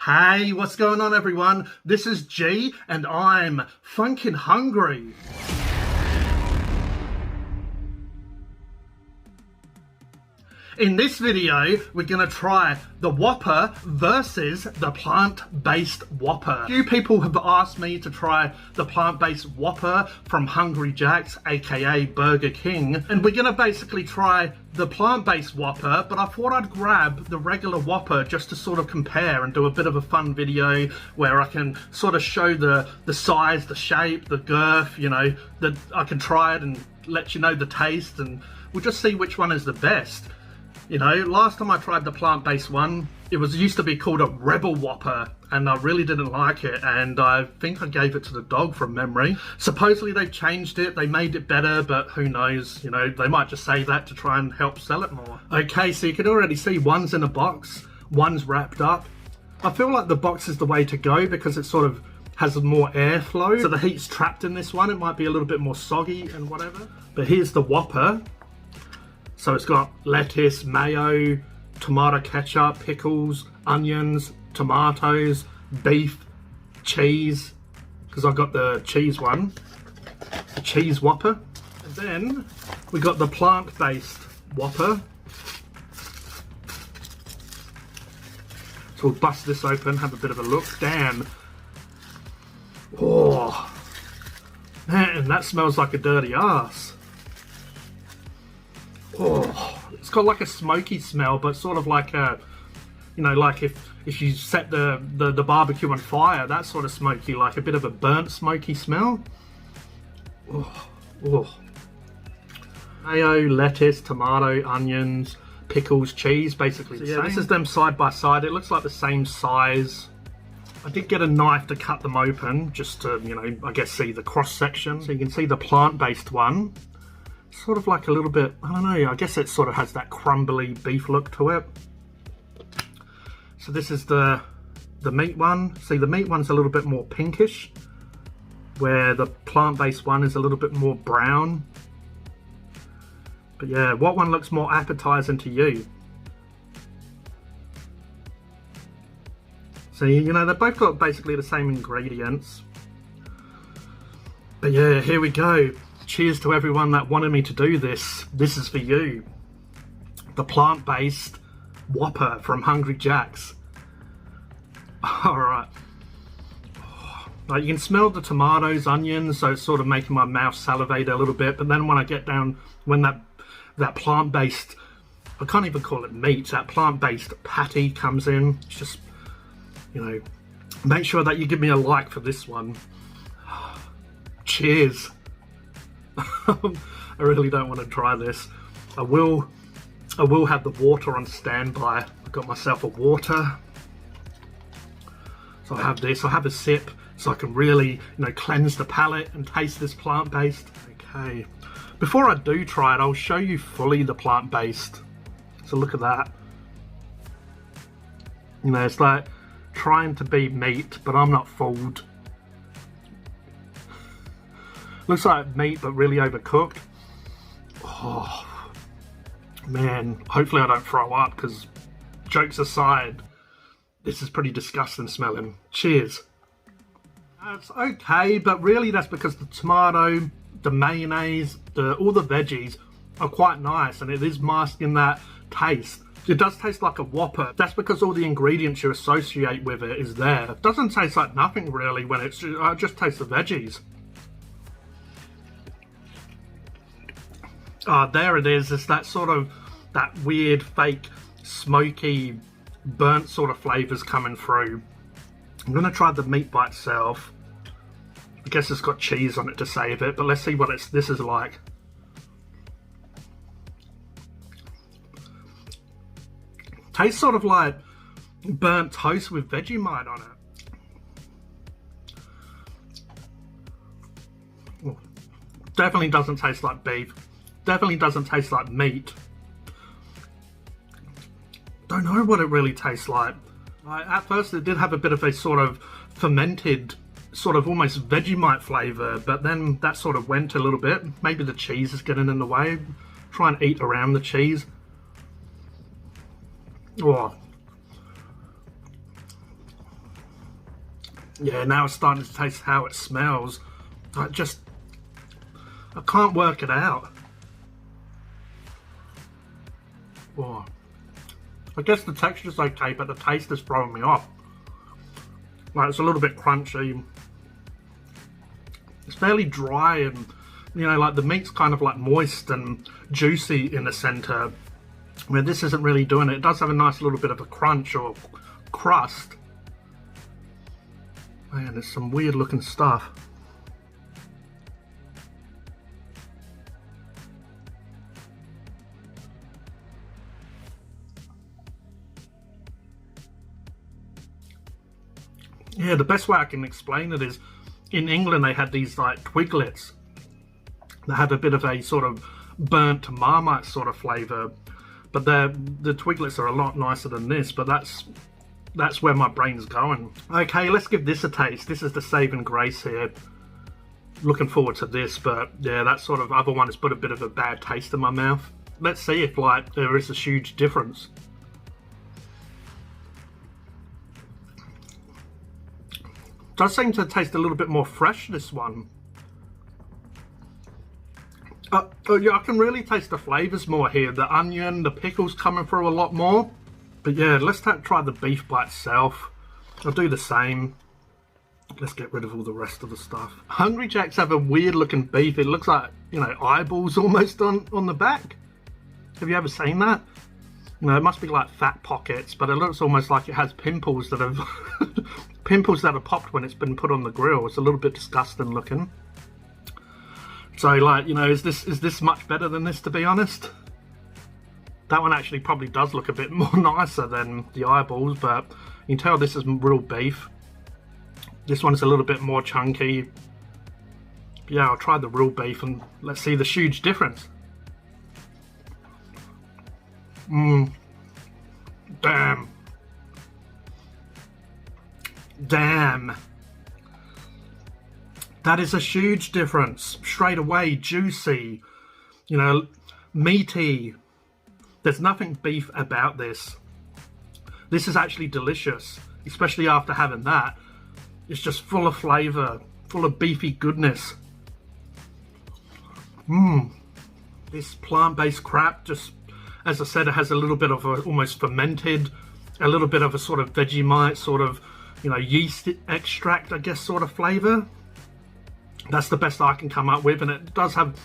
Hey, what's going on everyone? This is G and I'm Phunken hungry. In this video, we're gonna try the Whopper versus the plant-based Whopper. A few people have asked me to try the plant-based Whopper from Hungry Jack's, aka Burger King, and we're gonna basically try the plant-based Whopper, but I thought I'd grab the regular Whopper just to sort of compare and do a bit of a fun video where I can sort of show the size, the shape, the girth, you know, that I can try it and let you know the taste, and we'll just see which one is the best. You know, last time I tried the plant-based one, it used to be called a Rebel Whopper, and I really didn't like it, and I think I gave it to the dog from memory. Supposedly they've changed it, they made it better, but who knows, you know, they might just say that to try and help sell it more. Okay, so you can already see one's in a box, one's wrapped up. I feel like the box is the way to go because it sort of has more airflow, so the heat's trapped in this one. It might be a little bit more soggy and whatever. But here's the Whopper. So it's got lettuce, mayo, tomato ketchup, pickles, onions, tomatoes, beef, cheese, because I got the cheese one, the cheese Whopper. And then we got the plant-based Whopper. So we'll bust this open, have a bit of a look. Damn. Oh, man, that smells like a dirty ass. Oh, it's got like a smoky smell, but sort of like a, you know, like if you set the barbecue on fire, that sort of smoky, like a bit of a burnt smoky smell. Oh, oh. Mayo, lettuce, tomato, onions, pickles, cheese, basically the same. This is them side by side. It looks like the same size. I did get a knife to cut them open, just to, you know, I guess see the cross section. So you can see the plant-based one. Sort of like a little bit, I don't know, I guess it sort of has that crumbly beef look to it. So this is the meat one. See, the meat one's a little bit more pinkish, where the plant-based one is a little bit more brown. But yeah, what one looks more appetizing to you? So, you know, they've both got basically the same ingredients. But yeah, here we go. Cheers to everyone that wanted me to do this. This is for you. The plant-based Whopper from Hungry Jack's. Alright. Like, you can smell the tomatoes, onions, so it's sort of making my mouth salivate a little bit. But then when I get down, when that plant-based, I can't even call it meat, that plant-based patty comes in, it's just, you know, make sure that you give me a like for this one. Cheers. I really don't want to try this. I will have the water on standby. I got myself a water. So I have this, I have a sip so I can really, you know, cleanse the palate and taste this plant-based. Okay. Before I do try it, I'll show you fully the plant-based. So look at that. You know, it's like trying to be meat, but I'm not fooled. Looks like meat, but really overcooked. Oh, man. Hopefully I don't throw up, because jokes aside, this is pretty disgusting smelling. Cheers. It's okay, but really that's because the tomato, the mayonnaise, all the veggies are quite nice, and it is masking that taste. It does taste like a Whopper. That's because all the ingredients you associate with it is there. It doesn't taste like nothing really when it just tastes the veggies. There it is. It's that sort of, that weird, fake, smoky, burnt sort of flavours coming through. I'm going to try the meat by itself. I guess it's got cheese on it to save it, but let's see what this is like. Tastes sort of like burnt toast with Vegemite on it. Ooh. Definitely doesn't taste like beef. Definitely doesn't taste like meat. Don't know what it really tastes like. At first it did have a bit of a sort of fermented, sort of almost Vegemite flavour, but then that sort of went a little bit. Maybe the cheese is getting in the way. Try and eat around the cheese. Oh, Yeah, now it's starting to taste how it smells. I can't work it out. Oh. I guess the texture's okay, but the taste is throwing me off. Like, it's a little bit crunchy. It's fairly dry and, you know, like the meat's kind of like moist and juicy in the center. Where this isn't really doing it. It does have a nice little bit of a crunch or crust. Man, there's some weird looking stuff. Yeah, the best way I can explain it is, in England they had these like twiglets that had a bit of a sort of burnt Marmite sort of flavour, but the twiglets are a lot nicer than this, but that's where my brain's going. Okay, let's give this a taste. This is the Saving Grace here. Looking forward to this, but yeah, that sort of other one has put a bit of a bad taste in my mouth. Let's see if like there is a huge difference. Does seem to taste a little bit more fresh, this one. Oh yeah, I can really taste the flavours more here. The onion, the pickles coming through a lot more. But yeah, let's try the beef by itself. I'll do the same. Let's get rid of all the rest of the stuff. Hungry Jacks have a weird looking beef. It looks like, you know, eyeballs almost on the back. Have you ever seen that? You know, it must be like fat pockets, but it looks almost like it has pimples that have pimples that have popped when it's been put on the grill. It's a little bit disgusting looking. So like, you know, is this much better than this, to be honest? That one actually probably does look a bit more nicer than the eyeballs, but you can tell this is real beef. This one's a little bit more chunky. Yeah, I'll try the real beef and let's see the huge difference. Damn. Damn. That is a huge difference. Straight away, juicy, you know, meaty. There's nothing beef about this. This is actually delicious, especially after having that. It's just full of flavour, full of beefy goodness. This plant-based crap, just, as I said, it has a little bit of a almost fermented, a little bit of a sort of Vegemite, sort of, you know, yeast extract, I guess, sort of flavour. That's the best I can come up with, and it does have,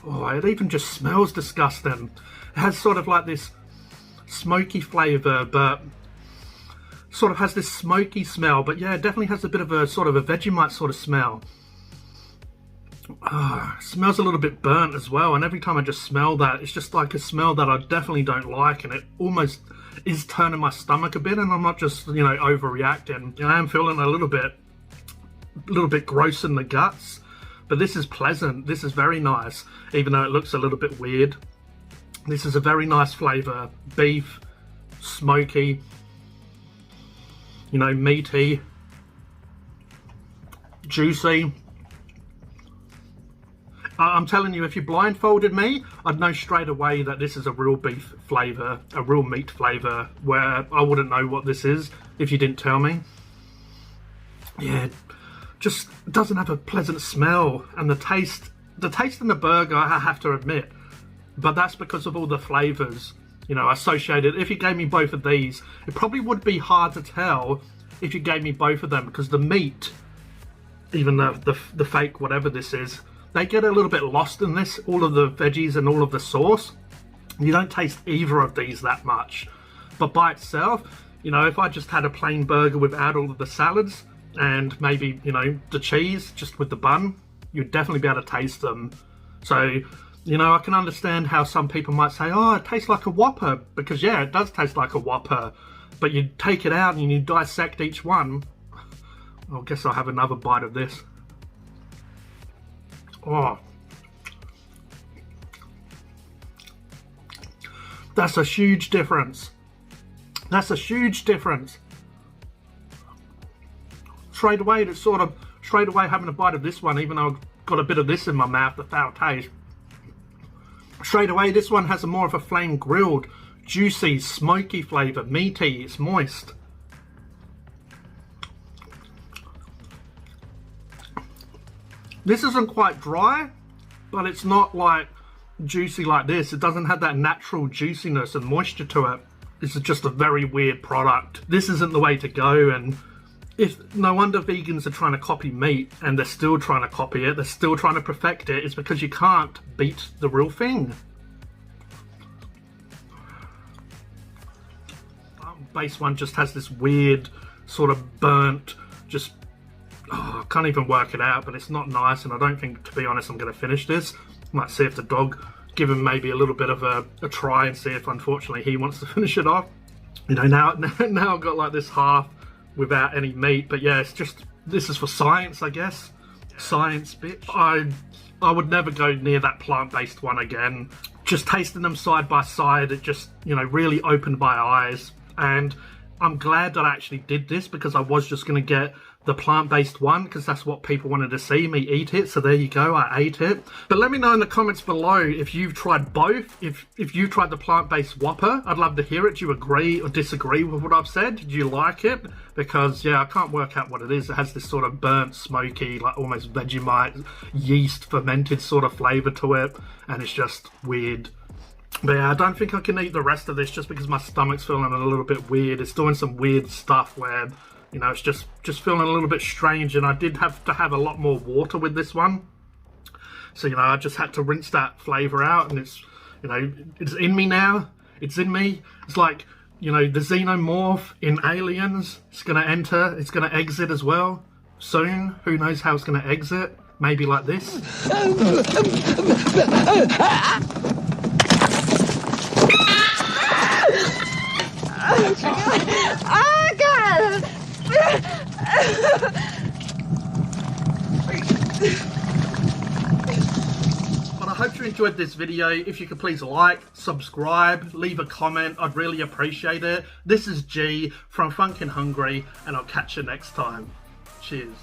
oh, it even just smells disgusting. It has sort of like this smoky flavour, but sort of has this smoky smell, but yeah, it definitely has a bit of a sort of a Vegemite sort of smell. Smells a little bit burnt as well, and every time I just smell that, it's just like a smell that I definitely don't like, and it almost is turning my stomach a bit, and I'm not just, you know, overreacting. I am feeling a little bit gross in the guts, but this is pleasant. This is very nice, even though it looks a little bit weird. This is a very nice flavour. Beef, smoky, you know, meaty, juicy. I'm telling you, if you blindfolded me, I'd know straight away that this is a real beef flavour, a real meat flavour, where I wouldn't know what this is if you didn't tell me. Yeah, just doesn't have a pleasant smell, and the taste in the burger, I have to admit, but that's because of all the flavours, you know, associated. If you gave me both of these, it probably would be hard to tell if you gave me both of them, because the meat, even the fake whatever this is, they get a little bit lost in this, all of the veggies and all of the sauce. You don't taste either of these that much. But by itself, you know, if I just had a plain burger without all of the salads and maybe, you know, the cheese just with the bun, you'd definitely be able to taste them. So, you know, I can understand how some people might say, oh, it tastes like a Whopper, because yeah, it does taste like a Whopper, but you take it out and you dissect each one. I guess I'll have another bite of this. Oh, that's a huge difference. That's a huge difference. Straight away having a bite of this one, even though I've got a bit of this in my mouth, the foul taste. Straight away, this one has a more of a flame grilled, juicy, smoky flavour, meaty, it's moist. This isn't quite dry, but it's not like juicy like this. It doesn't have that natural juiciness and moisture to it. This is just a very weird product. This isn't the way to go, and no wonder vegans are trying to copy meat, and they're still trying to copy it, they're still trying to perfect it. It's because you can't beat the real thing. Base one just has this weird sort of burnt, just, I can't even work it out, but it's not nice, and I don't think, to be honest, I'm going to finish this. Might see if the dog, give him maybe a little bit of a try and see if unfortunately he wants to finish it off. You know, now I've got like this half without any meat, but yeah, it's just, this is for science, I guess. Science, bitch. I would never go near that plant-based one again. Just tasting them side by side, it just, you know, really opened my eyes. And I'm glad that I actually did this, because I was just going to get the plant-based one because that's what people wanted to see me eat it. So there you go, I ate it. But let me know in the comments below if you've tried both, if you've tried the plant-based Whopper. I'd love to hear it. Do you agree or disagree with what I've said? Did you like it? Because yeah, I can't work out what it is. It has this sort of burnt, smoky, like almost Vegemite, yeast fermented sort of flavour to it, and it's just weird. But yeah, I don't think I can eat the rest of this just because my stomach's feeling a little bit weird. It's doing some weird stuff where, you know, it's just feeling a little bit strange, and I did have to have a lot more water with this one. So, you know, I just had to rinse that flavour out, and it's, you know, it's in me now. It's in me. It's like, you know, the xenomorph in Aliens. It's going to enter. It's going to exit as well soon. Who knows how it's going to exit? Maybe like this. Oh God! But I hope you enjoyed this video. If you could please like, subscribe, leave a comment. I'd really appreciate it. This is G from Phunken Hungry, and I'll catch you next time. Cheers.